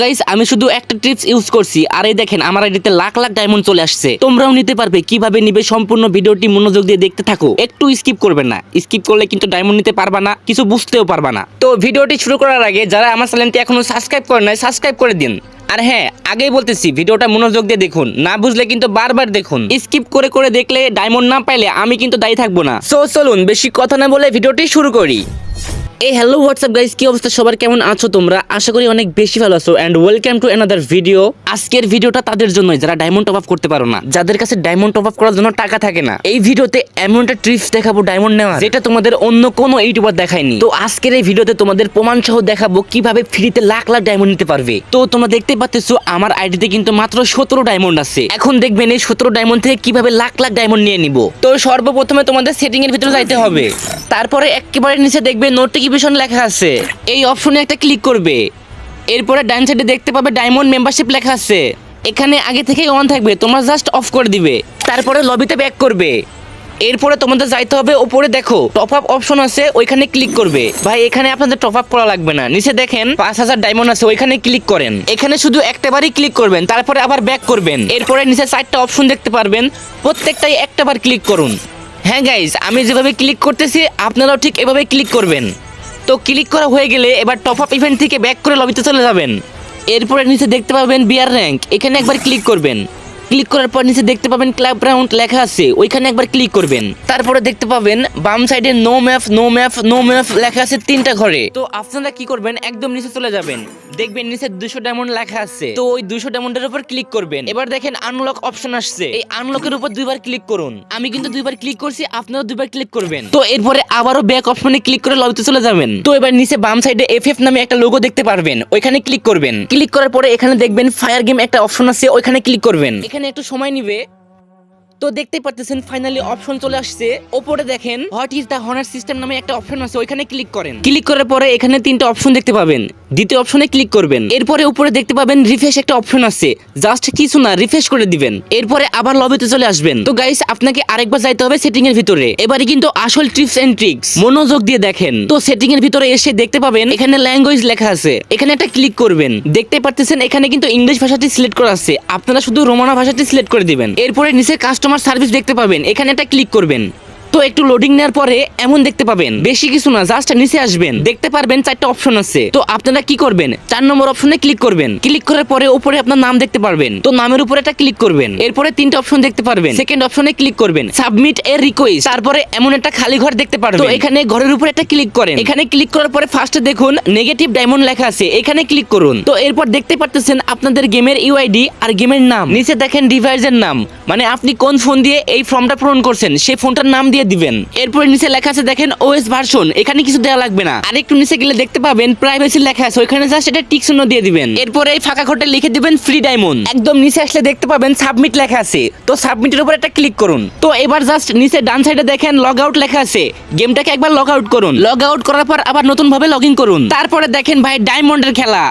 Guys আমি শুধু একটা টিপস ইউজ করছি আর এই দেখেন আমার আইডিতে লাখ লাখ ডায়মন্ড চলে আসছে। তোমরাও নিতে পারবে। কিভাবে নিবে সম্পূর্ণ ভিডিওটি মনোযোগ দিয়ে দেখতে থাকো, একটু স্কিপ করবে না। স্কিপ করলে কিন্তু ডায়মন্ড নিতে পারবা না, কিছু বুঝতেও পারবা না। তো ভিডিওটি শুরু করার আগে যারা আমার চ্যানেলটি এখনো সাবস্ক্রাইব করে নাই সাবস্ক্রাইব করে দিন। আর হ্যাঁ, আগেই বলতেছি ভিডিওটা মনোযোগ দিয়ে দেখুন, না বুঝলে কিন্তু বারবার দেখুন। স্কিপ করে করে দেখলে ডায়মন্ড না পাইলে আমি কিন্তু দায়ী থাকবো না। সো চলুন বেশি কথা না বলে ভিডিওটি শুরু করি। এই হ্যালো হোয়াটসঅ্যাপ গাইস, কি অবস্থা সবার, কেমন আছো তোমরা? আশা করি অনেক বেশি ভালো আছো and welcome to another video. আজকের ভিডিওটা তাদের জন্যই যারা ডায়মন্ড টপ আপ করতে পারো না, যাদের কাছে ডায়মন্ড টপ আপ করার জন্য টাকা থাকে না। এই ভিডিওতে এমন একটা ট্রিক্স দেখাবো ডায়মন্ড নেওয়ার, যেটা তোমাদের অন্য কোনো ইউটিউবার দেখায়নি। তো আজকের এই ভিডিওতে তোমাদের প্রমাণ সহ দেখাবো কিভাবে ফ্রিতে লাখ লাখ ডায়মন্ড নিতে পারবে। তো তোমরা দেখতে পাচ্ছো আমার আইডিতে কিন্তু মাত্র 17 ডায়মন্ড আছে। এখন দেখবেন এই 17 ডায়মন্ড থেকে কিভাবে লাখ লাখ ডায়মন্ড নিয়ে নিব। তো সর্বপ্রথমে তোমাদের সেটিং এর ভিতরে যাইতে হবে। তারপরে একেবারে নিচে দেখবে নোটিফিকেশন লেখা আছে, এই অপশনে একটা ক্লিক করবে। এরপরে ডান সাইডে দেখতে পাবে ডায়মন্ড মেম্বারশিপ লেখা আছে, এখানে আগে থেকেই অন থাকবে, তোমরা জাস্ট অফ করে দিবে। তারপরে লবিতে ব্যাক করবে। এরপরে তোমাদের যাইতে হবে উপরে, দেখো টপ আপ অপশন আছে, ওইখানে ক্লিক করবে। ভাই এখানে আপনাদের টপ আপ করা লাগবে না, নিচে দেখেন 5000 ডায়মন্ড আছে, ওইখানে ক্লিক করেন। এখানে শুধু একটাবারই ক্লিক করবেন, তারপরে আবার ব্যাক করবেন। এরপরে নিচে 4টা অপশন দেখতে পারবেন, প্রত্যেকটাই একটাবার ক্লিক করুন। হ্যাঁ গাইজ, আমি যেভাবে ক্লিক করতেছি আপনারাও ঠিক এভাবে ক্লিক করবেন। তো ক্লিক করা হয়ে গেলে এবার টপ আপ ইভেন্ট থেকে ব্যাক করে লবিতে চলে যাবেন। এরপরে নিচে দেখতে পাবেন বিয়ার র্যাঙ্ক, এখানে একবার ক্লিক করবেন। ক্লিক করার পর নিচে দেখতে পাবেন ক্লাব রাউন্ড লেখা আছে, ওইখানে একবার ক্লিক করবেন। তারপরে দেখতে পাবেন বাম সাইডে no map no map no map লেখা আছে 3টা ঘরে। তো আপনারা কি করবেন, একদম নিচে চলে যাবেন, দেখবেন নিচে 200 ডায়মন্ড লেখা আছে। তো ওই 200 ডায়মন্ডের উপর ক্লিক করবেন। এবার দেখেন আনলক অপশন আসছে, এই আনলকের উপর 2বার ক্লিক করুন। আমি কিন্তু 2বার ক্লিক করছি, আপনারা 2বার ক্লিক করবেন। তো এরপরে আবারও ব্যাক অপশনে ক্লিক করে লবিতে চলে যাবেন। তো এবার নিচে বাম সাইডে এফএফ নামে একটা লোগো দেখতে পারবেন, ওইখানে ক্লিক করবেন। ক্লিক করার পরে এখানে দেখবেন ফায়ার গেম একটা অপশন আছে, ওইখানে ক্লিক করবেন। এখানে একটু সময় নিবে। তো দেখতে পাচ্ছেন ফাইনালি অপশন চলে আসছে। উপরে দেখেন what is the honour system নামে একটা অপশন আছে, ওইখানে ক্লিক করেন। ক্লিক করার পরে এখানে 3টা অপশন দেখতে পাবেন, দ্বিতীয় অপশনে ক্লিক করবেন। এরপরে উপরে দেখতে পাবেন রিফ্রেশ একটা অপশন আছে, জাস্ট কিছু না রিফ্রেশ করে দিবেন। এরপরে আবার লবিতে চলে আসবেন। তো গাইস আপনাকে আরেকবার যাইতে হবে সেটিং এর ভিতরে। এবারে কিন্তু আসল টিপস এন্ড ট্রিক্স, মনোযোগ দিয়ে দেখেন। তো সেটিং এর ভিতরে এসে দেখতে পাবেন এখানে ল্যাঙ্গুয়েজ লেখা আছে, এখানে একটা ক্লিক করবেন। দেখতে পাচ্ছেন এখানে কিন্তু ইংলিশ ভাষাটি সিলেক্ট করা আছে, আপনারা শুধু রোমানা ভাষাটি সিলেক্ট করে দিবেন। এরপরে নিচে কাস্টমার সার্ভিস দেখতে পাবেন, এখানে একটা ক্লিক করবেন। তো একটু লোডিং নেওয়ার পরে এমন দেখতে পাবেন, বেশি কিছু না, জাস্ট নিচে আসবেন, দেখতে পারবেন 4টা অপশন আছে। তো আপনারা কি করবেন, 4 নম্বর অপশনে ক্লিক করবেন। ক্লিক করার পরে উপরে আপনার নাম দেখতে পারবেন, তো নামের উপরে একটা ক্লিক করবেন। এরপরে 3টা অপশন দেখতে পারবেন, সেকেন্ড অপশনে ক্লিক করবেন, সাবমিট এর রিকোয়েস্ট। তারপরে এমন একটা খালি ঘর দেখতে পারবেন, তো এখানে ঘরের উপরে একটা ক্লিক করেন। এখানে ক্লিক করার পরে ফার্স্টে দেখুন নেগেটিভ ডায়মন্ড লেখা আছে, এখানে ক্লিক করুন। তো এরপর দেখতে পাচ্ছেন আপনাদের গেমের ইউআইডি আর গেমের নাম, নিচে দেখেন ডিভাইসের নাম, মানে আপনি কোন ফোন দিয়ে এই ফর্মটা পূরণ করছেন সেই ফোনটার নাম দিয়ে দিবেন। এরপর নিচে লেখা আছে দেখেন ওএস ভার্সন, এখানে কিছু দেওয়া লাগবে না। আর একটু নিচে গেলে দেখতে পাবেন প্রাইভেসি লেখা আছে, ওইখানে জাস্ট এটা টিক চিহ্ন দিয়ে দিবেন। এরপর এই ফাঁকা ঘরটা লিখে দিবেন ফ্রি ডায়মন্ড। একদম নিচে আসলে দেখতে পাবেন সাবমিট লেখা আছে, তো সাবমিটের উপর একটা ক্লিক করুন। তো এবার জাস্ট নিচে ডান সাইডে দেখেন লগ আউট লেখা আছে, গেমটাকে একবার লগ আউট করুন। লগ আউট করার পর আবার নতুন ভাবে লগ ইন করুন। তারপরে দেখেন ভাই ডায়মন্ডের খেলা।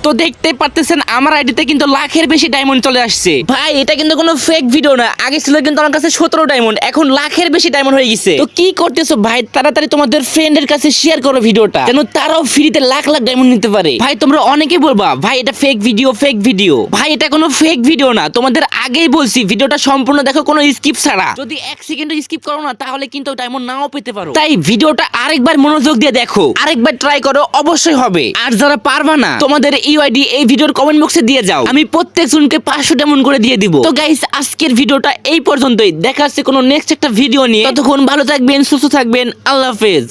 তো দেখতে পাচ্ছেন আমার আইডিতে কিন্তু লাখের বেশি ডায়মন্ড চলে আসছে। ভাই এটা কিন্তু কোনো ফেক ভিডিও না, আগে ছিল কিন্তু আমার কাছে 17 ডায়মন্ড, এখন লাখের বেশি ডায়মন্ড হয়ে গেছে। তো কি করতেছো ভাই, তাড়াতাড়ি তোমাদের ফ্রেন্ডের কাছে শেয়ার করো ভিডিওটা, যেন তারাও ফ্রিতে লাখ লাখ ডায়মন্ড নিতে পারে। ভাই তোমরা অনেকে বলবা ভাই এটা ফেক ভিডিও ফেক ভিডিও, ভাই এটা কোনো ফেক ভিডিও না, তোমাদের আগেই বলছি ভিডিওটা সম্পূর্ণ দেখো, কোনো স্কিপ ছাড়া। যদি 1 সেকেন্ড স্কিপ করো না তাহলে কিন্তু ডায়মন্ড নাও পেতে পারো। তাই ভিডিওটা আরেকবার মনোযোগ দিয়ে দেখো, আরেকবার ট্রাই করো, অবশ্যই হবে। আর যারা পারবা না তোমাদের ইউআইডি এই ভিডিওর কমেন্ট বক্সে দিয়ে যাও, আমি প্রত্যেক জনকে 500 ডায়মন্ড করে দিয়ে দিব। তো গাইস আজকের ভিডিওটা এই পর্যন্তই, দেখা হচ্ছে কোনো নেক্সট একটা ভিডিও নিয়ে। ততক্ষণ ভালো থাকবেন, সুস্থ থাকবেন, আল্লাহ হাফেজ।